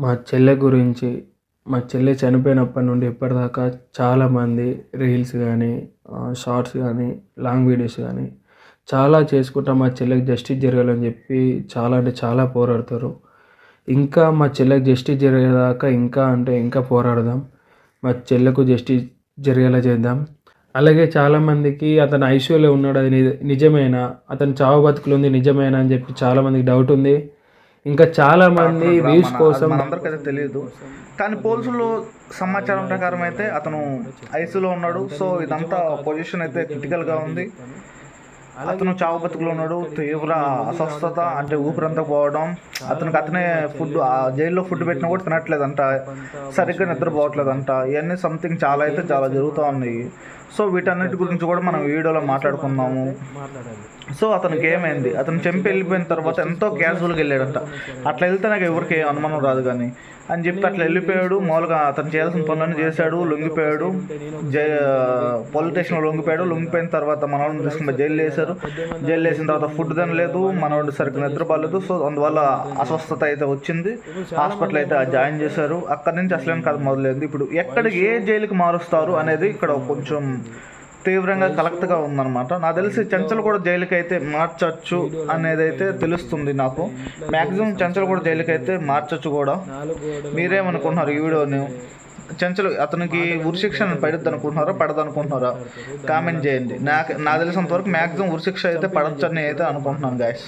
మా చెల్లె గురించి మా చెల్లె చనిపోయినప్పటి నుండి ఇప్పటిదాకా చాలామంది రీల్స్ కానీ, షార్ట్స్ కానీ, లాంగ్ వీడియోస్ కానీ చాలా చేసుకుంటా మా చెల్లెకి జస్టిస్ జరగాలని చెప్పి చాలా అంటే చాలా పోరాడతారు. ఇంకా మా చెల్లెకి జస్టిస్ జరిగేదాకా ఇంకా అంటే ఇంకా పోరాడదాం. మా చెల్లెకు జస్టిస్ జరిగేలా చేద్దాం. అలాగే చాలామందికి అతను ఐసీయూలో ఉన్నాడు, అది నిజమేనా? అతను చావు బతుకులుంది నిజమేనా అని చెప్పి చాలామందికి డౌట్ ఉంది. ఇంకా చాలామంది వ్యూస్ కోసం మనందరికైతే తెలియదు, కానీ పోలీసులు సమాచారం ప్రకారం అయితే అతను ఐసీయూలో ఉన్నాడు. సో ఇదంతా పొజిషన్ అయితే క్రిటికల్గా ఉంది. అతను చావు బతుకులో ఉన్నాడు. తీవ్ర అస్వస్థత, అంటే ఊపిరంతా పోవడం, అతనే ఫుడ్ జైల్లో ఫుడ్ పెట్టినా కూడా తినట్లేదంట, సరిగ్గా నిద్రపోవట్లేదంట. ఇవన్నీ సంథింగ్ చాలా అయితే చాలా జరుగుతూ ఉన్నాయి. సో వీటన్నిటి గురించి కూడా మనం వీడియోలో మాట్లాడుకుందాము. సో అతనికి ఏమైంది, అతను చంపి వెళ్ళిపోయిన తర్వాత ఎంతో క్యాజువల్గా వెళ్ళాడంట. అట్లా వెళ్తే నాకు ఎవరికి అనుమానం రాదు కానీ అని చెప్పి అట్లా వెళ్ళిపోయాడు. మామూలుగా అతను చేయాల్సిన పనులన్నీ చేశాడు, లొంగిపోయాడు. పోలీస్ స్టేషన్లో లొంగిపోయిన తర్వాత మనోడిని తీసుకుని జైలు వేశారు. జైలు వేసిన తర్వాత ఫుడ్ తినలేదు, మనోడు సరిగ్గా నిద్రపోలేదు. సో అందువల్ల అస్వస్థత అయితే వచ్చింది. హాస్పిటల్ అయితే జాయిన్ చేశారు. అక్కడి నుంచి అసలేం కథ మొదలైంది. ఇప్పుడు ఎక్కడికి ఏ జైలుకి మారుస్తారు అనేది ఇక్కడ కొంచెం తీవ్రంగా కలెక్ట్గా ఉందన్నమాట. నాకు తెలిసి చెంచల్ కూడా జైలుకి అయితే మార్చచ్చు అనేది అయితే తెలుస్తుంది నాకు. మ్యాక్సిమం చెంచల్ కూడా జైలుకి అయితే మార్చచ్చు కూడా. మీరేమనుకుంటున్నారు ఈ వీడియోని? చెంచల్ అతనికి ఉరిశిక్ష పడుద్ది అనుకుంటున్నారా, పడదు అనుకుంటున్నారా? కామెంట్ చేయండి. నాకు తెలిసినంత వరకు మ్యాక్సిమం ఉరిశిక్ష అయితే పడొచ్చు అని అయితే అనుకుంటున్నాను గాయస్.